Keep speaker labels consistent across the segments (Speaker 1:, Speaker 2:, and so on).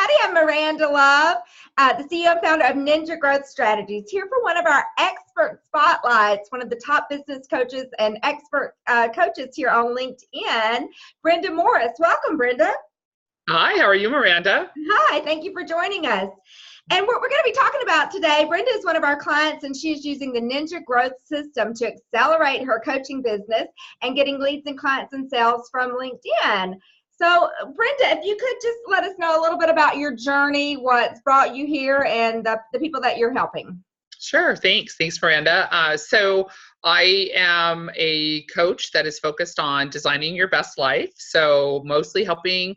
Speaker 1: everybody. I'm Myranda Love, the CEO and founder of Ninja Growth Strategies, here for one of our expert spotlights, one of the top business coaches and expert coaches here on LinkedIn, Brenda Morris. Welcome, Brenda.
Speaker 2: Hi, how are you, Myranda?
Speaker 1: Hi, thank you for joining us. And what we're going to be talking about today, Brenda is one of our clients, and she's using the Ninja Growth System to accelerate her coaching business and getting leads and clients and sales from LinkedIn. So, Brenda, if you could just let us know a little bit about your journey, what's brought you here, and the people that you're helping.
Speaker 2: Sure, thanks. Thanks, Myranda. So I am a coach that is focused on designing your best life. So mostly helping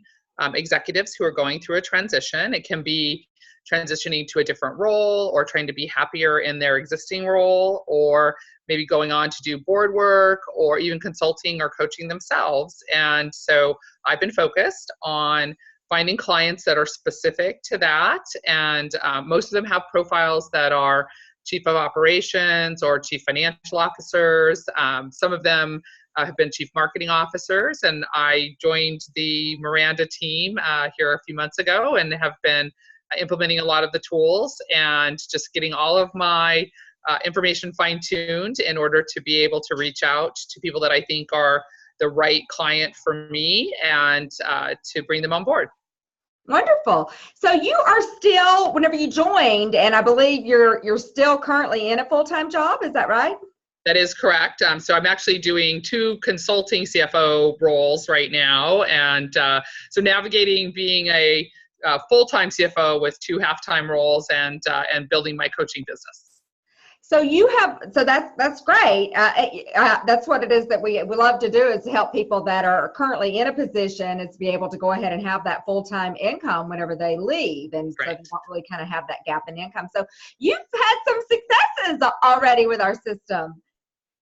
Speaker 2: executives who are going through a transition. It can be transitioning to a different role or trying to be happier in their existing role, or maybe going on to do board work or even consulting or coaching themselves. And so I've been focused on finding clients that are specific to that. And most of them have profiles that are chief of operations or chief financial officers. Some of them have been chief marketing officers. And I joined the Myranda team here a few months ago and have been implementing a lot of the tools and just getting all of my information fine-tuned in order to be able to reach out to people that I think are the right client for me and to bring them on board.
Speaker 1: Wonderful. So you are still, whenever you joined, and I believe you're still currently in a full-time job, is that right?
Speaker 2: That is correct. So I'm actually doing 2 consulting CFO roles right now. And so navigating being a full-time CFO with 2 half-time roles and building my coaching business.
Speaker 1: So that's great. That's what it is that we love to do, is to help people that are currently in a position is to be able to go ahead and have that full-time income whenever they leave. And
Speaker 2: right.
Speaker 1: So they don't really kind of have that gap in income. So you've had some successes already with our system.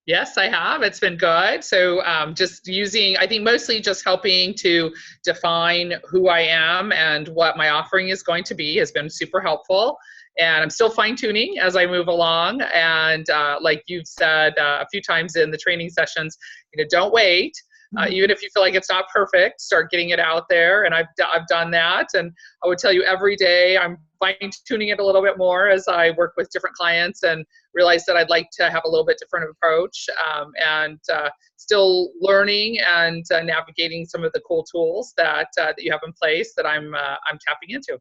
Speaker 2: Yes, I have. It's been good. So just using, I think mostly just helping to define who I am and what my offering is going to be has been super helpful. And I'm still fine-tuning as I move along. And like you've said a few times in the training sessions, don't wait. Even if you feel like it's not perfect, start getting it out there. And I've done that. And I would tell you every day I'm fine-tuning it a little bit more as I work with different clients and realize that I'd like to have a little bit different approach and still learning and navigating some of the cool tools that you have in place that I'm tapping into.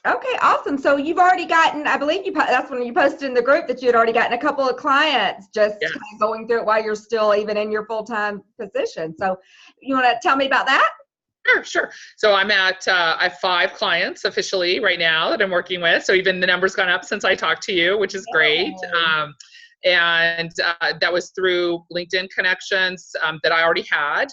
Speaker 1: Okay, awesome. So you've already gotten, I believe that's when you posted in the group that you had already gotten a couple of clients just
Speaker 2: Yes.
Speaker 1: kind of going through it while you're still even in your full-time position. So you want to tell me about that?
Speaker 2: Sure. So I have 5 clients officially right now that I'm working with. So even the number's gone up since I talked to you, which is great. And that was through LinkedIn connections that I already had.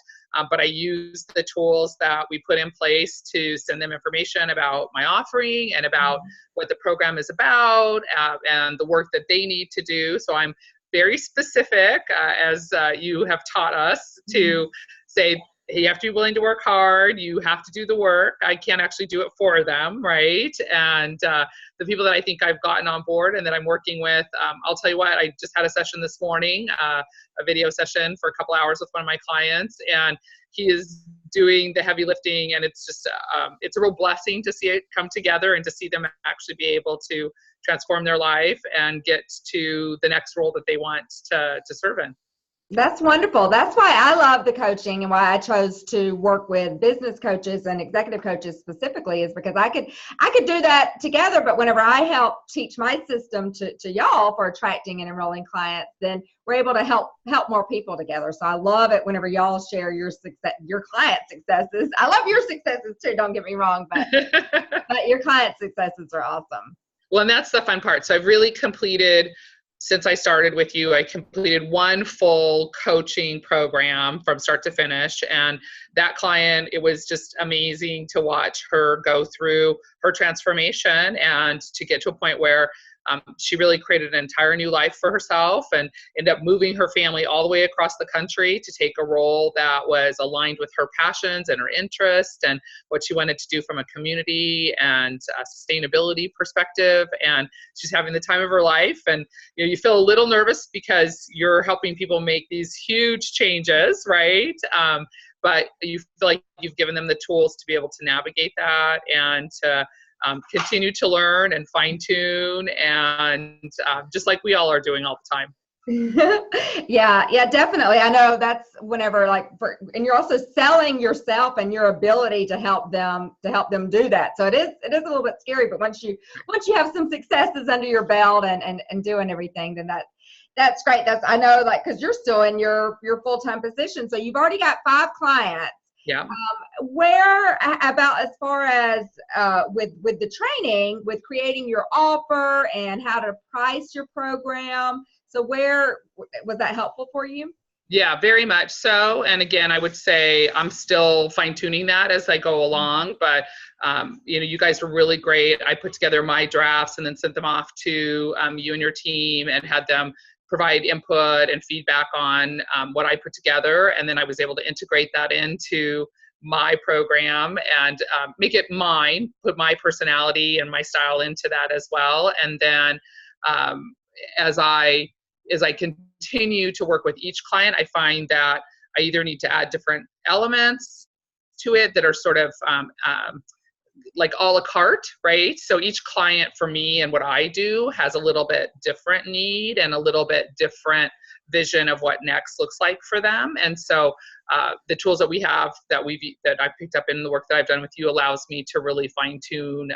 Speaker 2: But I used the tools that we put in place to send them information about my offering and about what the program is about and the work that they need to do. So I'm very specific, as you have taught us, to say, hey, you have to be willing to work hard. You have to do the work. I can't actually do it for them, right? And the people that I think I've gotten on board and that I'm working with, I'll tell you what, I just had a session this morning, a video session for a couple hours with one of my clients, and he is doing the heavy lifting, and it's just, it's a real blessing to see it come together and to see them actually be able to transform their life and get to the next role that they want to serve in.
Speaker 1: That's wonderful. That's why I love the coaching and why I chose to work with business coaches and executive coaches specifically, is because I could do that together. But whenever I help teach my system to y'all for attracting and enrolling clients, then we're able to help more people together. So I love it whenever y'all share your success, your client successes. I love your successes too, don't get me wrong, but your client successes are awesome.
Speaker 2: Well, and that's the fun part. So I've really completed, since I started with you, I completed 1 full coaching program from start to finish. And that client, it was just amazing to watch her go through her transformation and to get to a point where she really created an entire new life for herself and ended up moving her family all the way across the country to take a role that was aligned with her passions and her interests and what she wanted to do from a community and a sustainability perspective. And she's having the time of her life. And you feel a little nervous because you're helping people make these huge changes, right? but you feel like you've given them the tools to be able to navigate that and to continue to learn and fine tune, and just like we all are doing all the time.
Speaker 1: Yeah, definitely. I know that's whenever and you're also selling yourself and your ability to help them do that. So it is a little bit scary, but once you have some successes under your belt and doing everything, then that's great. I know, because you're still in your full-time position, so you've already got 5 clients.
Speaker 2: Yeah.
Speaker 1: Where about as far as with the training, with creating your offer and how to price your program? So where was that helpful for you?
Speaker 2: Yeah, very much so. And again, I would say I'm still fine tuning that as I go along, but you guys were really great. I put together my drafts and then sent them off to you and your team and had them provide input and feedback on what I put together. And then I was able to integrate that into my program and make it mine, put my personality and my style into that as well. And then as I continue to work with each client, I find that I either need to add different elements to it that are sort of like a la carte, right? So each client for me and what I do has a little bit different need and a little bit different vision of what next looks like for them. And so the tools that we have that I picked up in the work that I've done with you allows me to really fine tune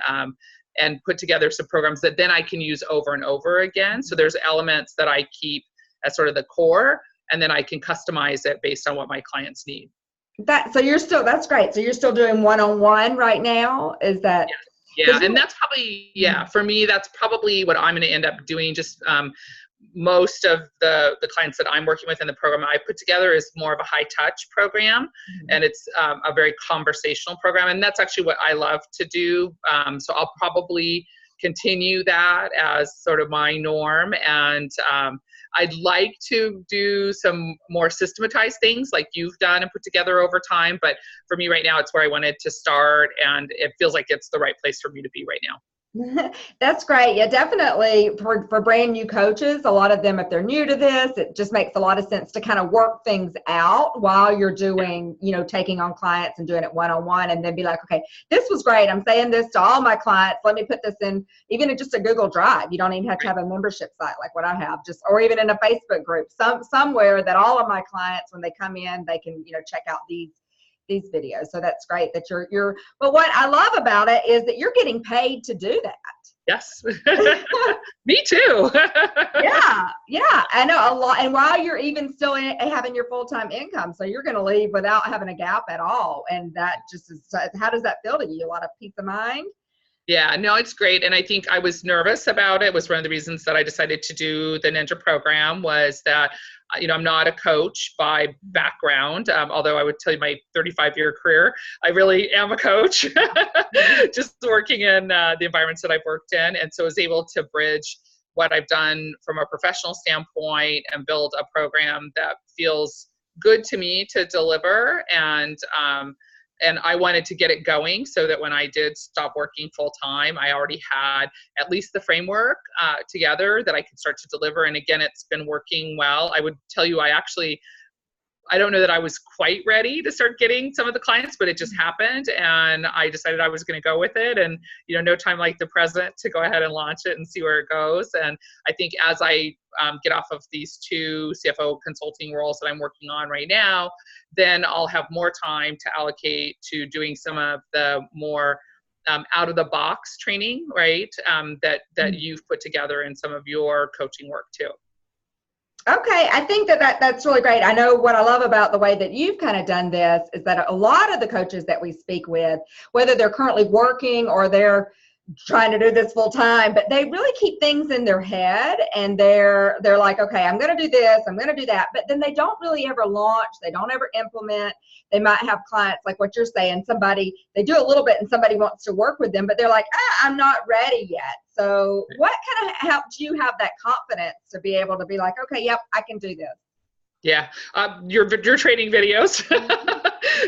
Speaker 2: and put together some programs that then I can use over and over again. So there's elements that I keep as sort of the core, and then I can customize it based on what my clients need. That's
Speaker 1: great. So you're still doing one-on-one right now? Is that?
Speaker 2: Yeah. And that's probably, for me, that's probably what I'm going to end up doing. Just most of the clients that I'm working with in the program I put together is more of a high touch program, and it's a very conversational program. And that's actually what I love to do. So I'll probably continue that as sort of my norm. And I'd like to do some more systematized things like you've done and put together over time. But for me right now, it's where I wanted to start, and it feels like it's the right place for me to be right now.
Speaker 1: That's great. Yeah, definitely for brand new coaches, a lot of them, if they're new to this, it just makes a lot of sense to kind of work things out while you're doing, taking on clients and doing it one-on-one, and then be like, okay, this was great. I'm saying this to all my clients. Let me put this in, even in just a Google Drive. You don't even have to have a membership site like what I have, or even in a Facebook group, somewhere that all of my clients, when they come in, they can, check out these videos. So that's great that but what I love about it is that you're getting paid to do that.
Speaker 2: Yes. Me too.
Speaker 1: Yeah. I know a lot. And while you're even still having your full-time income, so you're going to leave without having a gap at all. And that just is, how does that feel to you? A lot of peace of mind?
Speaker 2: Yeah, no, it's great. And I think I was nervous about it. It was one of the reasons that I decided to do the Ninja program, was that, I'm not a coach by background, although I would tell you my 35-year career, I really am a coach, just working in the environments that I've worked in. And so I was able to bridge what I've done from a professional standpoint and build a program that feels good to me to deliver. And I wanted to get it going so that when I did stop working full time, I already had at least the framework together that I could start to deliver. And again, it's been working well. I would tell you, I don't know that I was quite ready to start getting some of the clients, but it just happened. And I decided I was going to go with it. And, no time like the present to go ahead and launch it and see where it goes. And I think as I get off of these 2 CFO consulting roles that I'm working on right now, then I'll have more time to allocate to doing some of the more out of the box training, right? That you've put together in some of your coaching work too.
Speaker 1: Okay, I think that's really great. I know what I love about the way that you've kind of done this is that a lot of the coaches that we speak with, whether they're currently working or they're trying to do this full time, but they really keep things in their head, and they're like, okay, I'm going to do this, I'm going to do that, but then they don't really ever launch, they don't ever implement. They might have clients like what you're saying, they do a little bit and somebody wants to work with them, but they're like, I'm not ready yet. So what kind of helped you have that confidence to be able to be like, okay, yep, I can do this?
Speaker 2: Yeah, your training videos.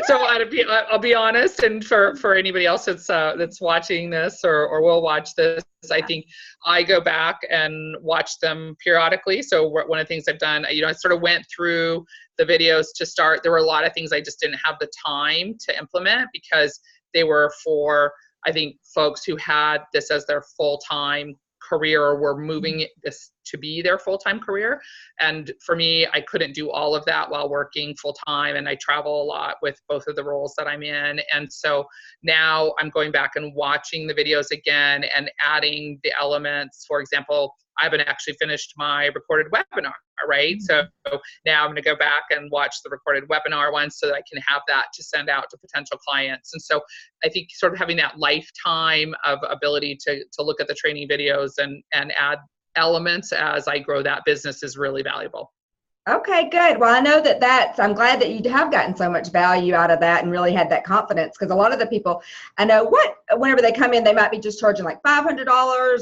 Speaker 2: So I'll be honest, and for anybody else that's watching this or will watch this, I think I go back and watch them periodically. So one of the things I've done, I sort of went through the videos to start. There were a lot of things I just didn't have the time to implement because they were for, I think, folks who had this as their full-time career or were moving this to be their full-time career. And for me, I couldn't do all of that while working full-time, and I travel a lot with both of the roles that I'm in. And so now I'm going back and watching the videos again and adding the elements. For example, I haven't actually finished my recorded webinar, right? So now I'm going to go back and watch the recorded webinar one so that I can have that to send out to potential clients. And so I think sort of having that lifetime of ability to look at the training videos and add elements as I grow that business is really valuable.
Speaker 1: Okay, good. Well, I know I'm glad that you have gotten so much value out of that and really had that confidence, because a lot of the people I know, whenever they come in, they might be just charging like $500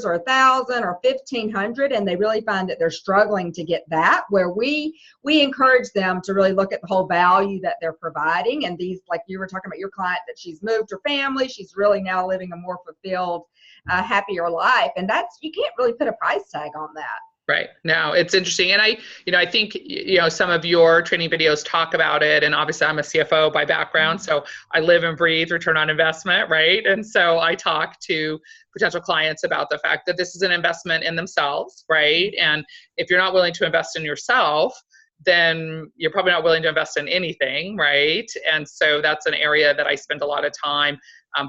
Speaker 1: or $1,000 or $1,500, and they really find that they're struggling to get that, where we encourage them to really look at the whole value that they're providing. And these, like you were talking about your client, that she's moved her family, she's really now living a more fulfilled, happier life. And you can't really put a price tag on that.
Speaker 2: Right. No, it's interesting. And I think, some of your training videos talk about it. And obviously I'm a CFO by background, so I live and breathe return on investment, right? And so I talk to potential clients about the fact that this is an investment in themselves, right? And if you're not willing to invest in yourself, then you're probably not willing to invest in anything, right? And so that's an area that I spend a lot of time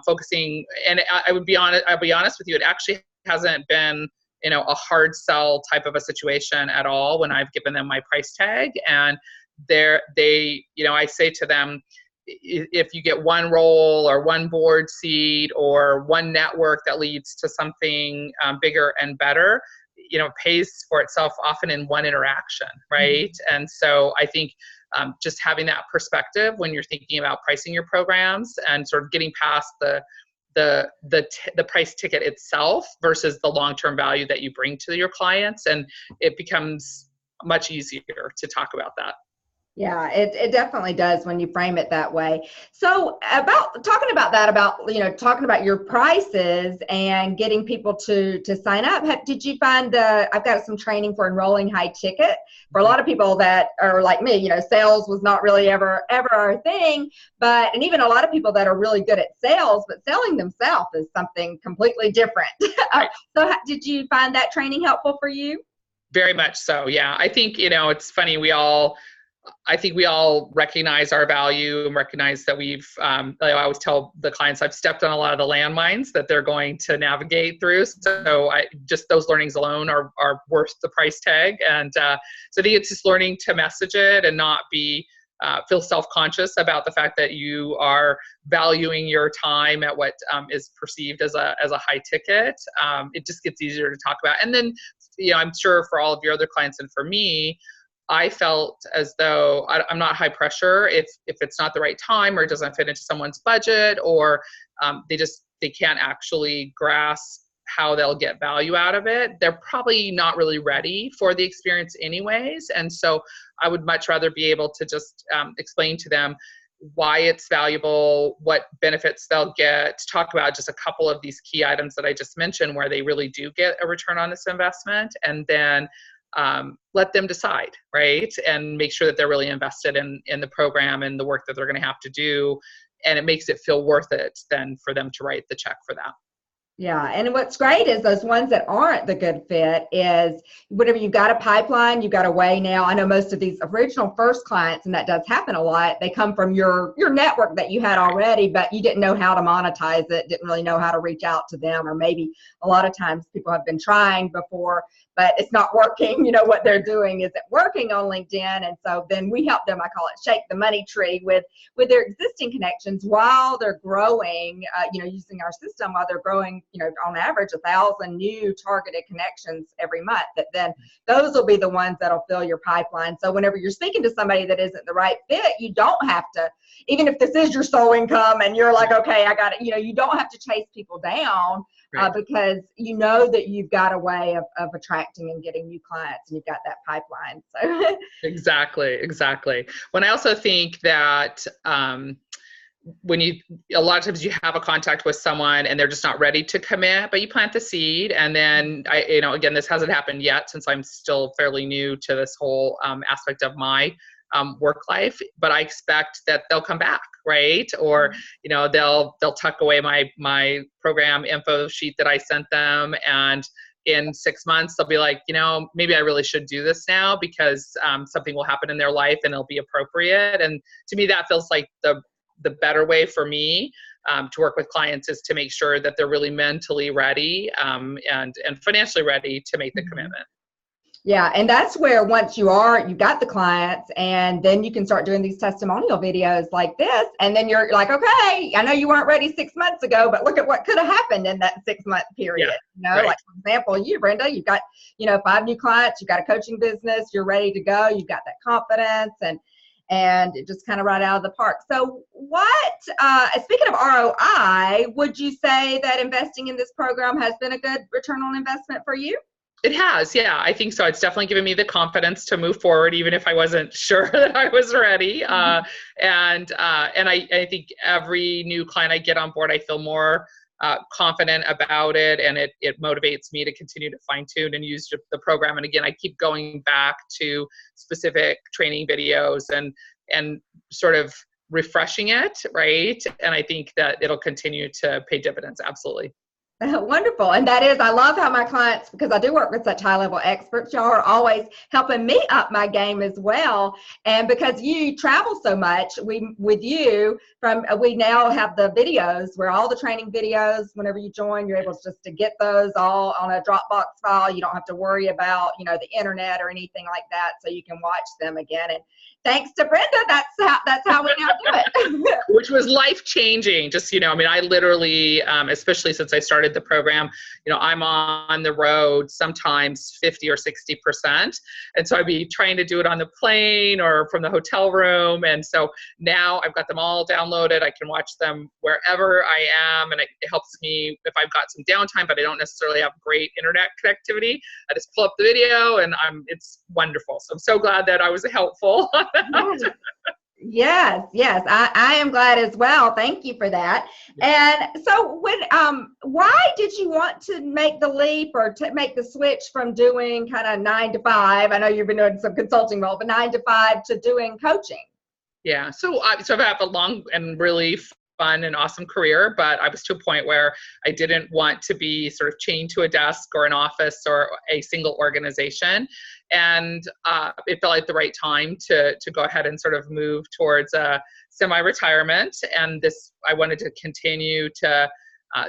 Speaker 2: focusing. And I'll be honest with you, it actually hasn't been a hard sell type of a situation at all when I've given them my price tag. And I say to them, if you get one role or one board seat or one network that leads to something bigger and better, pays for itself often in one interaction, right? Mm-hmm. And so I think just having that perspective when you're thinking about pricing your programs and sort of getting past the price ticket itself versus the long-term value that you bring to your clients, and it becomes much easier to talk about that.
Speaker 1: Yeah, it definitely does when you frame it that way. So talking about your prices and getting people to sign up, did you find I've got some training for enrolling high ticket for a lot of people that are like me, sales was not really ever our thing, and even a lot of people that are really good at sales, but selling themselves is something completely different.
Speaker 2: Right.
Speaker 1: So did you find that training helpful for you?
Speaker 2: Very much so. Yeah. I think, it's funny. I think we all recognize our value and recognize that I always tell the clients I've stepped on a lot of the landmines that they're going to navigate through. So just those learnings alone are worth the price tag. And so I think it's just learning to message it and not feel self-conscious about the fact that you are valuing your time at what is perceived as a high ticket. It just gets easier to talk about. And then, I'm sure for all of your other clients and for me, I felt as though I'm not high pressure if it's not the right time or it doesn't fit into someone's budget, or they can't actually grasp how they'll get value out of it. They're probably not really ready for the experience anyways. And so I would much rather be able to just explain to them why it's valuable, what benefits they'll get, talk about just a couple of these key items that I just mentioned where they really do get a return on this investment, and then let them decide, right? And make sure that they're really invested in the program and the work that they're going to have to do. And it makes it feel worth it then for them to write the check for that.
Speaker 1: Yeah. And what's great is those ones that aren't the good fit is whatever you've got a pipeline, you've got a way now. I know most of these original first clients, and that does happen a lot, they come from your network that you had already, but you didn't know how to monetize it, didn't really know how to reach out to them, or maybe a lot of times people have been trying before, but it's not working. What they're doing isn't working on LinkedIn. And so then we help them, I call it shake the money tree with their existing connections while they're growing, using our system while they're growing on average 1,000 new targeted connections every month, that then those will be the ones that'll fill your pipeline. So whenever you're speaking to somebody that isn't the right fit, you don't have to, even if this is your sole income and you're like, okay, I got it, you don't have to chase people down. Right. Because you know that you've got a way of attracting and getting new clients, and you've got that pipeline. So
Speaker 2: Exactly. When I also think that when a lot of times you have a contact with someone and they're just not ready to commit, but you plant the seed, and then again, this hasn't happened yet since I'm still fairly new to this whole aspect of my work life, but I expect that they'll come back, right? Or, they'll tuck away my program info sheet that I sent them, and in 6 months they'll be like, maybe I really should do this now, because something will happen in their life and it'll be appropriate. And to me, that feels like the better way for me to work with clients, is to make sure that they're really mentally ready and financially ready to make the commitment.
Speaker 1: Yeah, and that's where once you've got the clients, and then you can start doing these testimonial videos like this, and then you're like, okay, I know you weren't ready 6 months ago, but look at what could have happened in that 6-month period.
Speaker 2: Right.
Speaker 1: Like, for example, you, Brenda, you've got 5 new clients, you've got a coaching business, you're ready to go, you've got that confidence, and it just kind of right out of the park. So speaking of ROI, would you say that investing in this program has been a good return on investment for you?
Speaker 2: It has, yeah, I think so. It's definitely given me the confidence to move forward, even if I wasn't sure that I was ready. And I think every new client I get on board, I feel more confident about it, and it motivates me to continue to fine tune and use the program. And again, I keep going back to specific training videos and sort of refreshing it, right? And I think that it'll continue to pay dividends. Absolutely.
Speaker 1: Wonderful. And that is, I love how my clients, because I do work with such high level experts, y'all are always helping me up my game as well. And because you travel so much, we now have the videos, where all the training videos, whenever you join, you're able just to get those all on a Dropbox file. You don't have to worry about, the internet or anything like that. So you can watch them again. And thanks to Brenda, that's how we now do it.
Speaker 2: Which was life-changing. Just, I literally, especially since I started the program, I'm on the road sometimes 50 or 60%. And so I'd be trying to do it on the plane or from the hotel room. And so now I've got them all downloaded. I can watch them wherever I am. And it helps me if I've got some downtime, but I don't necessarily have great internet connectivity. I just pull up the video, and it's wonderful. So I'm so glad that I was helpful.
Speaker 1: Yes, I am glad as well. Thank you for that. And so why did you want to make the leap, or to make the switch from doing kind of 9 to 5? I know you've been doing some consulting role, but 9 to 5 to doing coaching.
Speaker 2: Yeah. So I've had a long and really fun and awesome career, but I was to a point where I didn't want to be sort of chained to a desk or an office or a single organization. And it felt like the right time to go ahead and sort of move towards a semi-retirement. And I wanted to continue to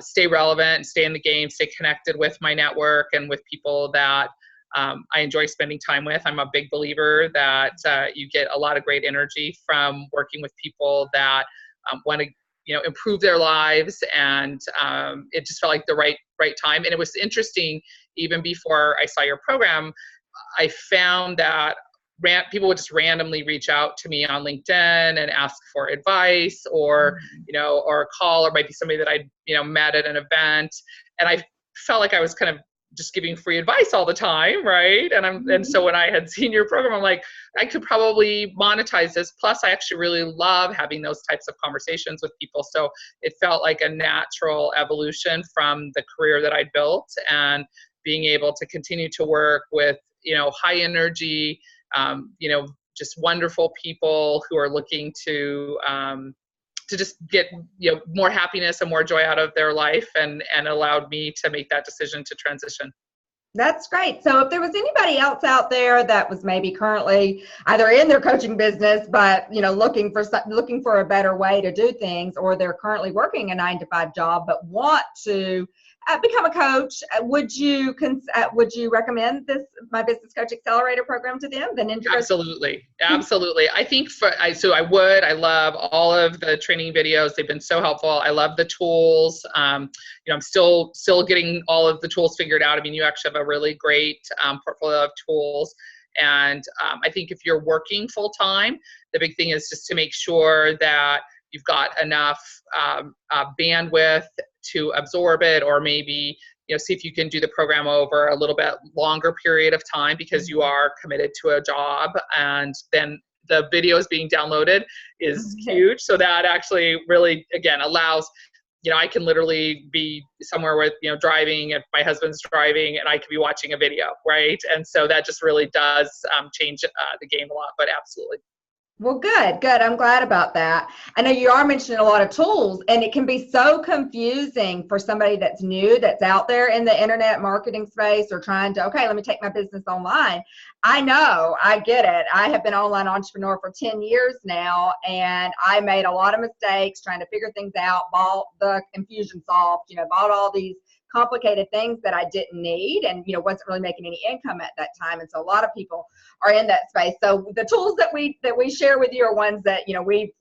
Speaker 2: stay relevant, stay in the game, stay connected with my network and with people that I enjoy spending time with. I'm a big believer that you get a lot of great energy from working with people that want to improve their lives. And it just felt like the right time. And it was interesting, even before I saw your program, I found that people would just randomly reach out to me on LinkedIn and ask for advice, or or a call, or might be somebody that I met at an event. And I felt like I was kind of just giving free advice all the time, right? And so when I had seen your program, I'm like, I could probably monetize this. Plus, I actually really love having those types of conversations with people. So it felt like a natural evolution from the career that I'd built, and being able to continue to work with high energy, just wonderful people who are looking to just get more happiness and more joy out of their life, and allowed me to make that decision to transition.
Speaker 1: That's great. So if there was anybody else out there that was maybe currently either in their coaching business, but looking for a better way to do things, or they're currently working a 9 to 5 job but want to become a coach, would you recommend my Business Coach Accelerator program to them?
Speaker 2: Absolutely. Absolutely. I think I love all of the training videos. They've been so helpful. I love the tools. I'm still getting all of the tools figured out. I mean, you actually have a really great portfolio of tools. And I think if you're working full time, the big thing is just to make sure that you've got enough bandwidth to absorb it, or maybe see if you can do the program over a little bit longer period of time, because you are committed to a job, and then the videos being downloaded is huge. So that actually really, again, allows, I can literally be somewhere with, driving, and my husband's driving, and I could be watching a video, right? And so that just really does change the game a lot, but absolutely.
Speaker 1: Well, good. I'm glad about that. I know you are mentioning a lot of tools, and it can be so confusing for somebody that's new, that's out there in the internet marketing space, or trying to, okay, let me take my business online. I know, I get it. I have been an online entrepreneur for 10 years now, and I made a lot of mistakes trying to figure things out, bought the Infusionsoft, bought all these complicated things that I didn't need, and wasn't really making any income at that time. And so a lot of people are in that space. So the tools that we share with you are ones that we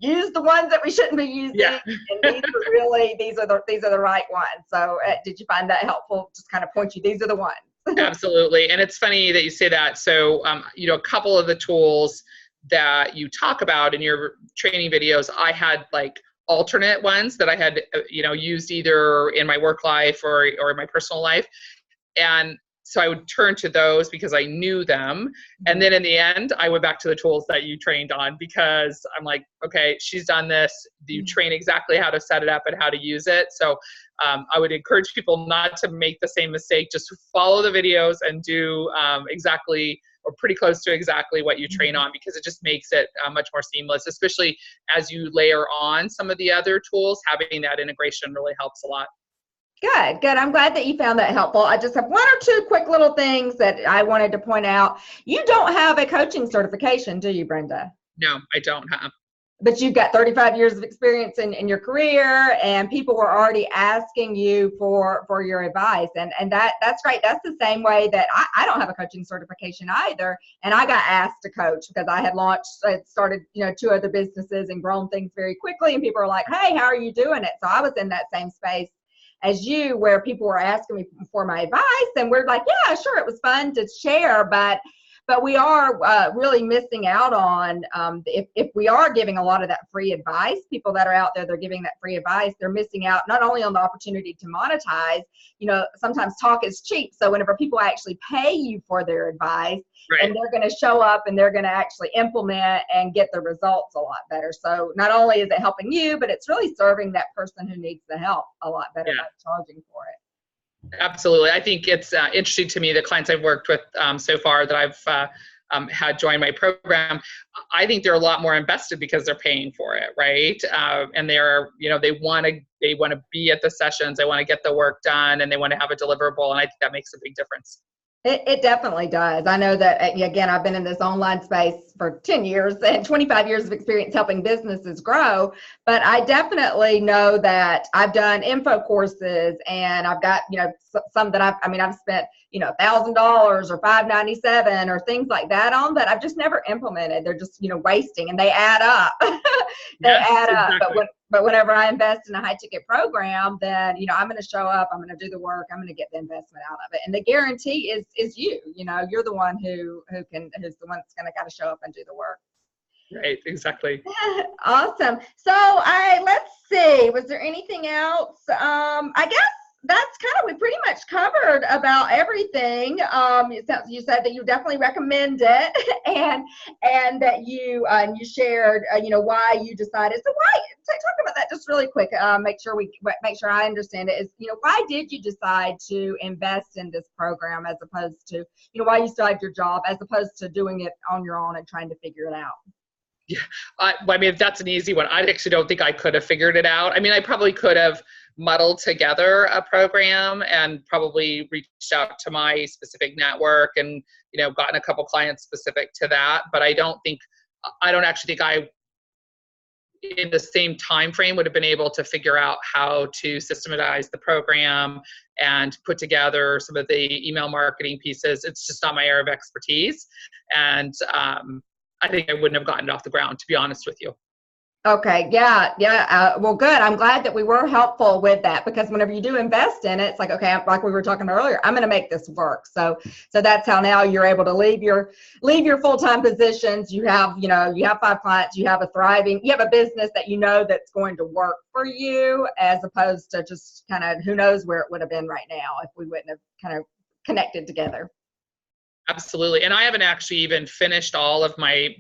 Speaker 1: use, the ones that we shouldn't be using.
Speaker 2: Yeah.
Speaker 1: And these are the right ones. So did you find that helpful? Just kind of point you, these are the ones.
Speaker 2: Absolutely. And it's funny that you say that. So a couple of the tools that you talk about in your training videos, I had like alternate ones that I had, used either in my work life or in my personal life. And so I would turn to those because I knew them. And then in the end, I went back to the tools that you trained on, because I'm like, okay, she's done this. You train exactly how to set it up and how to use it. So I would encourage people not to make the same mistake. Just follow the videos and do exactly, or pretty close to exactly, what you train on, because it just makes it much more seamless, especially as you layer on some of the other tools. Having that integration really helps a lot.
Speaker 1: Good. I'm glad that you found that helpful. I just have one or two quick little things that I wanted to point out. You don't have a coaching certification, do you, Brenda?
Speaker 2: No, I don't have.
Speaker 1: But you've got 35 years of experience in your career, and people were already asking you for your advice. And that's great. That's the same way that I don't have a coaching certification either. And I got asked to coach because I had started, 2 other businesses and grown things very quickly. And people were like, hey, how are you doing it? So I was in that same space as you, where people were asking me for my advice, and we're like, yeah, sure, it was fun to share, but we are really missing out on, if we are giving a lot of that free advice, people that are out there, they're giving that free advice, they're missing out not only on the opportunity to monetize, sometimes talk is cheap. So whenever people actually pay you for their advice,
Speaker 2: right,
Speaker 1: and they're going to show up and they're going to actually implement and get the results a lot better. So not only is it helping you, but it's really serving that person who needs the help a lot better by charging for it.
Speaker 2: Absolutely. I think it's interesting to me, the clients I've worked with so far that I've had join my program, I think they're a lot more invested because they're paying for it, right? And they're, they want to be at the sessions, they want to get the work done, and they want to have a deliverable, and I think that makes a big difference.
Speaker 1: It definitely does. I know that, again, I've been in this online space for 10 years and 25 years of experience helping businesses grow. But I definitely know that I've done info courses, and I've got, some that I've spent, $1,000 or $597 or things like that on, that I've just never implemented. They're just, wasting, and they add up.
Speaker 2: Exactly.
Speaker 1: But whenever I invest in a high ticket program, then, I'm going to show up, I'm going to do the work, I'm going to get the investment out of it. And the guarantee is you, you're the one who's the one that's going to got to show up and do the work.
Speaker 2: Right. Exactly.
Speaker 1: Awesome. So let's see, was there anything else? I guess that's we pretty much covered about everything. You said that you definitely recommend it, and that you shared, why you decided. So talk about that just really quick. Make sure I understand it. Is, why did you decide to invest in this program, as opposed to, why you still have your job, as opposed to doing it on your own and trying to figure it out?
Speaker 2: Yeah. I mean, that's an easy one. I actually don't think I could have figured it out. I mean, I probably could have muddled together a program and probably reached out to my specific network and, gotten a couple clients specific to that. But I don't actually think in the same time frame would have been able to figure out how to systematize the program and put together some of the email marketing pieces. It's just not my area of expertise. And I think I wouldn't have gotten it off the ground, to be honest with you.
Speaker 1: Okay. Yeah. Well, good. I'm glad that we were helpful with that, because whenever you do invest in it, it's like, okay, like we were talking earlier, I'm going to make this work. So that's how now you're able to leave your full-time positions. You have 5 clients, you have a business that that's going to work for you, as opposed to just kind of, who knows where it would have been right now if we wouldn't have kind of connected together.
Speaker 2: Absolutely. And I haven't actually even finished all of my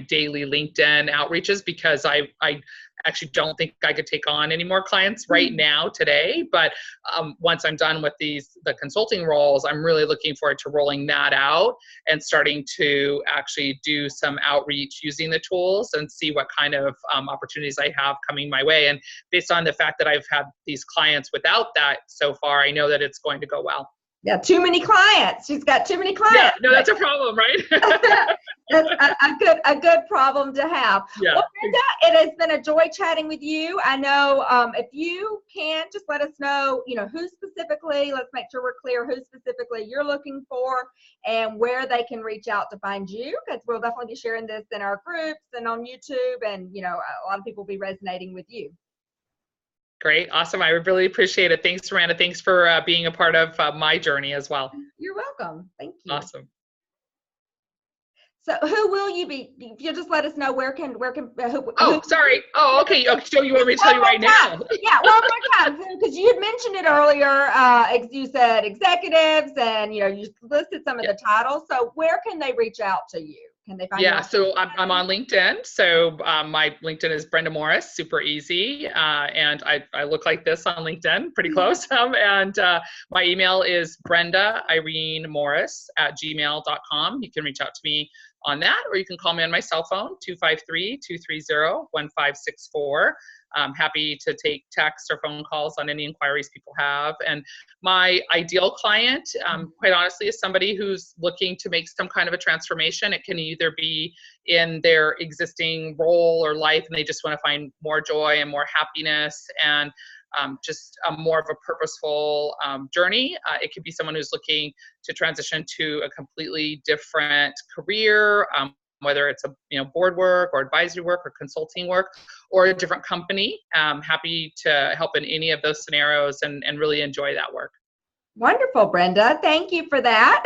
Speaker 2: daily LinkedIn outreaches, because I actually don't think I could take on any more clients right now today. But once I'm done with the consulting roles, I'm really looking forward to rolling that out and starting to actually do some outreach using the tools and see what kind of opportunities I have coming my way. And based on the fact that I've had these clients without that so far, I know that it's going to go well.
Speaker 1: Yeah, too many clients. She's got too many clients.
Speaker 2: Yeah, no, that's a problem, right?
Speaker 1: That's a good problem to have.
Speaker 2: Yeah.
Speaker 1: Well, Brenda, it has been a joy chatting with you. I know if you can just let us know, who specifically, let's make sure we're clear who specifically you're looking for and where they can reach out to find you, because we'll definitely be sharing this in our groups and on YouTube, and a lot of people will be resonating with you.
Speaker 2: Great. Awesome. I really appreciate it. Thanks, Myranda. Thanks for being a part of my journey as well.
Speaker 1: You're welcome. Thank you.
Speaker 2: Awesome.
Speaker 1: So who will you be? If you just let us know who,
Speaker 2: sorry. Oh, okay. So you want me to tell you right now?
Speaker 1: Yeah, one more time, because you had mentioned it earlier. You said executives, and you listed some of the titles. So where can they reach out to you? Can they find you?
Speaker 2: So I'm on LinkedIn. So my LinkedIn is Brenda Morris, super easy. And I look like this on LinkedIn, pretty close. And my email is brendairenemorris@gmail.com. You can reach out to me on that, or you can call me on my cell phone, 253-230-1564. I'm happy to take text or phone calls on any inquiries people have. And my ideal client, quite honestly, is somebody who's looking to make some kind of a transformation. It can either be in their existing role or life, and they just want to find more joy and more happiness and just more of a purposeful journey. It could be someone who's looking to transition to a completely different career, whether it's board work or advisory work or consulting work, or a different company. Happy to help in any of those scenarios and really enjoy that work.
Speaker 1: Wonderful, Brenda. Thank you for that.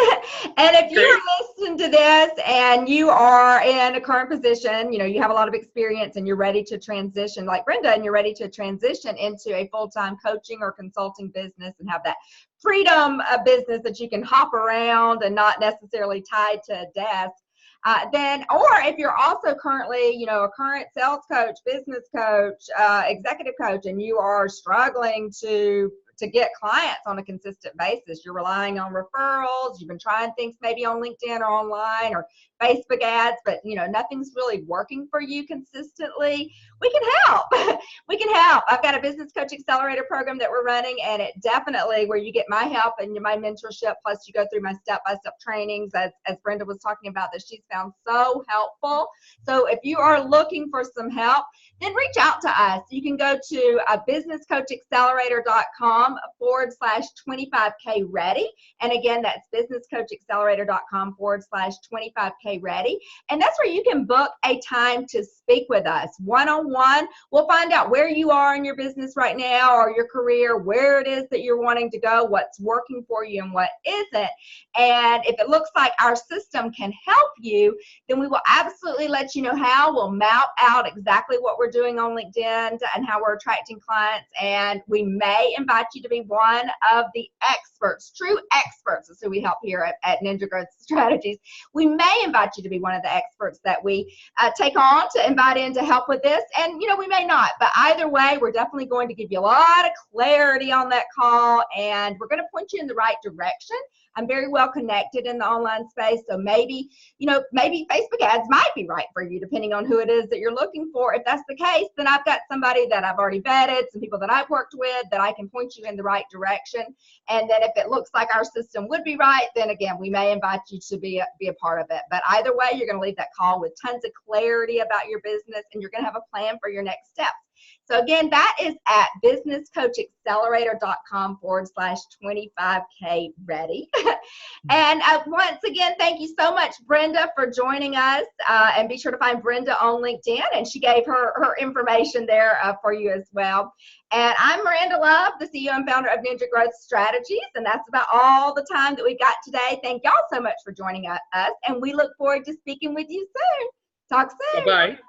Speaker 1: And if you're listening to this and you are in a current position, you have a lot of experience and you're ready to transition like Brenda, and you're ready to transition into a full-time coaching or consulting business and have that freedom of business that you can hop around and not necessarily tied to a desk, or if you're also currently, a current sales coach, business coach, executive coach, and you are struggling to get clients on a consistent basis, you're relying on referrals, you've been trying things maybe on LinkedIn or online or Facebook ads, but nothing's really working for you consistently, we can help. We can help. I've got a Business Coach Accelerator program that we're running, and it definitely, where you get my help and my mentorship, plus you go through my step-by-step trainings, as Brenda was talking about, that she's found so helpful. So if you are looking for some help, then reach out to us. You can go to businesscoachaccelerator.com/25K ready. And again, that's businesscoachaccelerator.com/25K ready. And that's where you can book a time to speak with us one-on-one. We'll find out where you are in your business right now or your career, where it is that you're wanting to go, what's working for you and what isn't. And if it looks like our system can help you, then we will absolutely let you know how. We'll map out exactly what we're doing on LinkedIn and how we're attracting clients. And we may invite you to be one of the experts, true experts. That's who we help here at Ninja Growth Strategies. We may invite you to be one of the experts that we take on to invite in to help with this. And, we may not. But either way, we're definitely going to give you a lot of clarity on that call. And we're going to point you in the right direction. I'm very well connected in the online space. So maybe, maybe Facebook ads might be right for you, depending on who it is that you're looking for. If that's the case, then I've got somebody that I've already vetted, some people that I've worked with that I can point you in the right direction. And then if it looks like our system would be right, then again, we may invite you to be a part of it. But either way, you're going to leave that call with tons of clarity about your business, and you're going to have a plan plan for your next steps. So again, that is at businesscoachaccelerator.com/25K ready. And once again, thank you so much, Brenda, for joining us. And be sure to find Brenda on LinkedIn, and she gave her information there for you as well. And I'm Myranda Love, the CEO and founder of Ninja Growth Strategies, and that's about all the time that we got today. Thank y'all so much for joining us, and we look forward to speaking with you soon. Talk soon.
Speaker 2: Bye-bye.